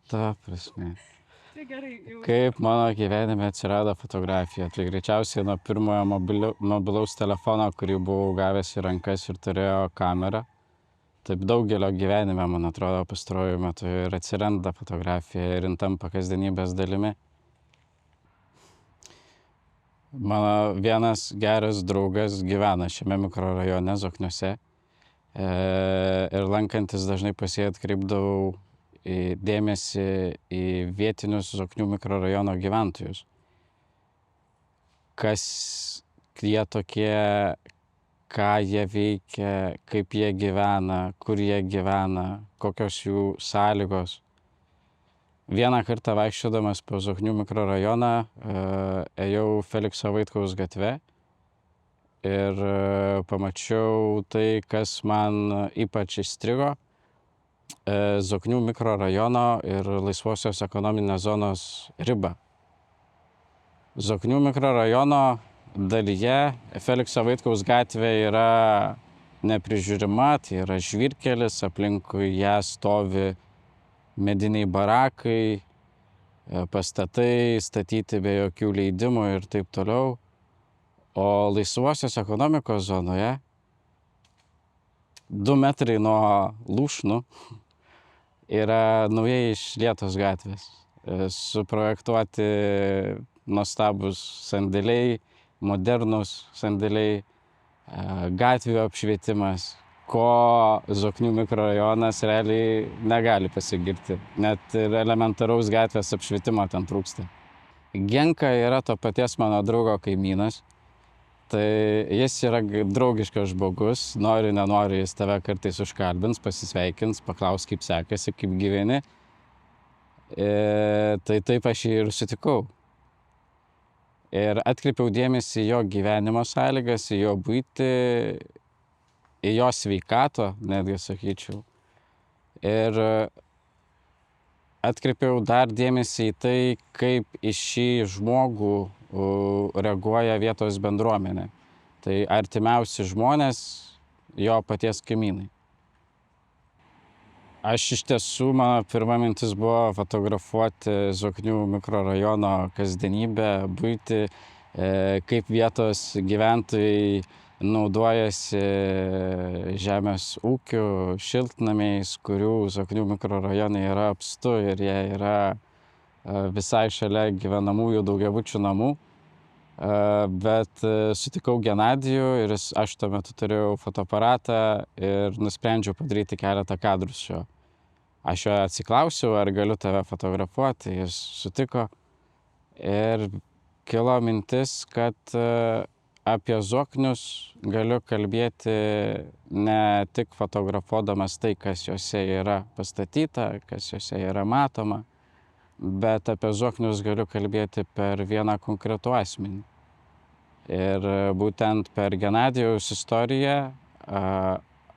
Ta prasme. Tai gerai, jau. Kaip mano gyvenime atsirado fotografija? Tai greičiausiai nuo pirmojo mobilaus telefono, kurį buvau gavęs į rankas ir turėjo kamerą. Taip daugelio gyvenime, man atrodo, pastaruoju metu ir atsiranda fotografija ir jin tampa kasdienybės dalimi. Mano vienas geras draugas gyvena šiame mikrorajone Zokniuose. Ir lankantis dažnai pas jį atkreipdavau dėmesį į vietinius Zoknių mikrorajono gyventojus. Kas jie tokie, ką jie veikia, kaip jie gyvena, kur jie gyvena, kokios jų sąlygos. Vieną kartą vaikščiodamas po Zoknių mikrorajoną ėjau Felikso Vaitkaus gatve ir pamačiau tai, kas man ypač įstrigo. Zoknių mikrorajono ir laisvosios ekonominės zonos ribą. Zoknių mikrorajono dalyje Felikso Vaitkaus gatvė yra neprižiūrima, tai yra žvyrkelis, aplinkui ją stovi mediniai barakai, pastatai statyti be jokių leidimų ir taip toliau. O laisvosios ekonomikos zonoje 2 metrai nuo lūšnų yra naujai išlietos gatvės. Suprojektuoti nuostabus sandėliai, modernus sandėliai, gatvių apšvietimas, ko Zoknių mikrorajonas realiai negali pasigirti. Net ir elementaraus gatvės apšvietimo ten trūksta. Genka yra to paties mano draugo kaimynas. Tai jis yra draugiškas žmogus, nori, nenori, jis tave kartais užkalbins, pasisveikins, paklaus, kaip sekasi, kaip gyveni. Tai taip aš jį ir sutikau. Ir atkreipiau dėmesį į jo gyvenimo sąlygas, į jo buitį, į jo sveikatą, netgi sakyčiau. Ir atkreipiau dar dėmesį į tai, kaip į šį žmogų reaguoja vietos bendruomenė. Tai artimiausi žmonės, jo paties kaimynai. Aš iš tiesų, mano pirma mintis buvo fotografuoti Zoknių mikrorajono kasdienybę, buitį, kaip vietos gyventojai naudojasi žemės ūkiu, šiltnamiais, kurių Zoknių mikrorajone yra apstu ir jie yra visai šalia gyvenamųjų daugiabučių namų. Bet sutikau Genadijų ir aš tuo metu turėjau fotoaparatą ir nusprendžiau padaryti keletą kadrų su juo. Aš jo atsiklausiau, ar galiu tave fotografuoti, jis sutiko. Ir kilo mintis, kad apie Zoknius galiu kalbėti ne tik fotografuodamas tai, kas juose yra pastatyta, kas juose yra matoma, bet apie Zoknius galiu kalbėti per vieną konkretų asmenį. Ir būtent per Genadijaus istoriją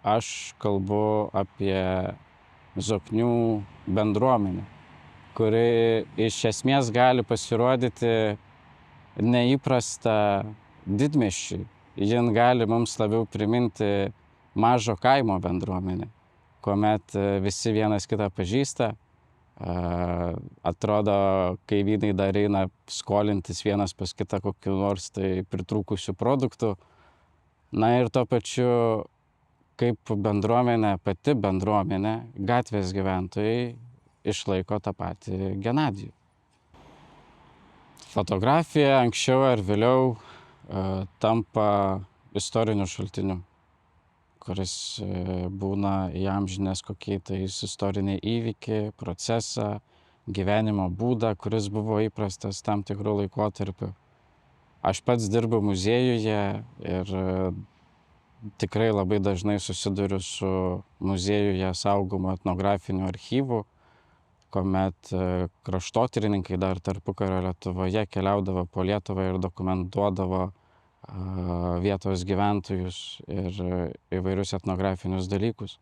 aš kalbu apie Zoknių bendruomenę, kuri iš esmės gali pasirodyti neįprasta didmiesčiui. Jin gali mums labiau priminti mažo kaimo bendruomenę, kuomet visi vienas kitą pažįsta. Atrodo, kaimynai dar eina skolintis vienas pas kitą kokiu nors tai pritrūkusių produktų. Na ir tuo pačiu, kaip bendruomenė, pati bendruomenė, gatvės gyventojai išlaiko tą patį Genadijų. Fotografija anksčiau ar vėliau tampa istoriniu šaltiniu, kuris būna įamžinęs kokį tai istorinį įvykį, procesą, gyvenimo būdą, kuris buvo įprastas tam tikrų laikotarpių. Aš pats dirbu muziejuje ir tikrai labai dažnai susiduriu su muziejuje saugomu etnografiniu archyvu, kuomet kraštotyrininkai dar tarpukario Lietuvoje keliaudavo po Lietuvą ir dokumentuodavo vietos gyventojus ir įvairius etnografinius dalykus.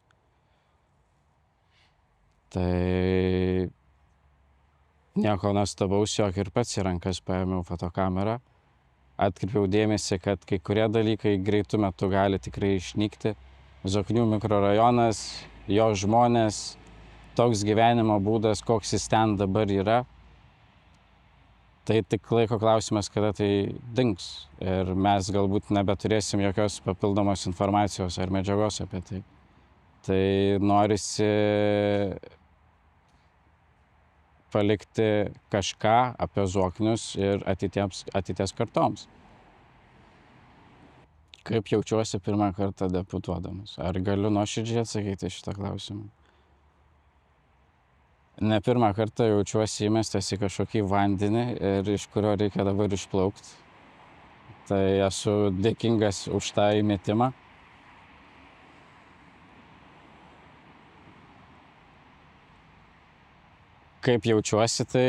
Tai nieko nuostabaus, jog ir pats į rankas paėmiau fotokamerą. Atkreipiau dėmesį, kad kai kurie dalykai greitu metu gali tikrai išnykti. Zoknių mikrorajonas, jo žmonės, toks gyvenimo būdas, koks jis ten dabar yra, tai tik laiko klausimas, kada tai dings. Ir mes galbūt nebeturėsim jokios papildomos informacijos ar medžiagos apie tai. Tai norisi palikti kažką apie Zoknius ir ateities kartoms. Kaip jaučiuosi pirmą kartą deputuodamas? Ar galiu nuoširdžiai atsakyti šitą klausimą? Ne pirmą kartą jaučiuosi įmestas į kažkokį vandenį ir iš kurio reikia dabar išplaukti. Tai esu dėkingas už tą įmetimą. Kaip jaučiuosi, tai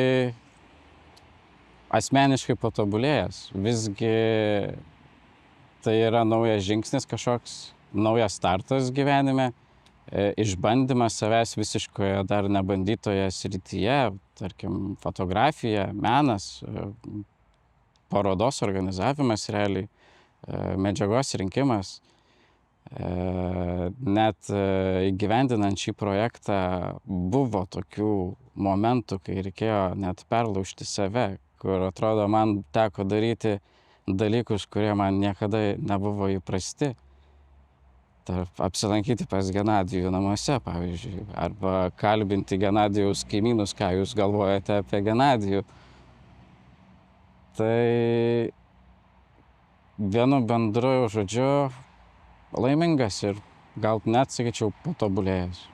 asmeniškai patobulėjęs. Visgi tai yra naujas žingsnis kažkoks, naujas startas gyvenime, išbandymas savęs visiškoje dar nebandytoje srityje, tarkim, fotografija, menas, parodos organizavimas realiai, medžiagos rinkimas. Net įgyvendinant šį projektą buvo tokių momentų, kai reikėjo net perlaužti save, kur atrodo man teko daryti dalykus, kurie man niekada nebuvo įprasti. Apsilankyti pas Genadijų namuose, pavyzdžiui, arba kalbinti Genadijaus kaimynus, ką jūs galvojate apie Genadijų. Tai vienu bendru žodžiu laimingas ir gal net sakyčiau patobulėjęs.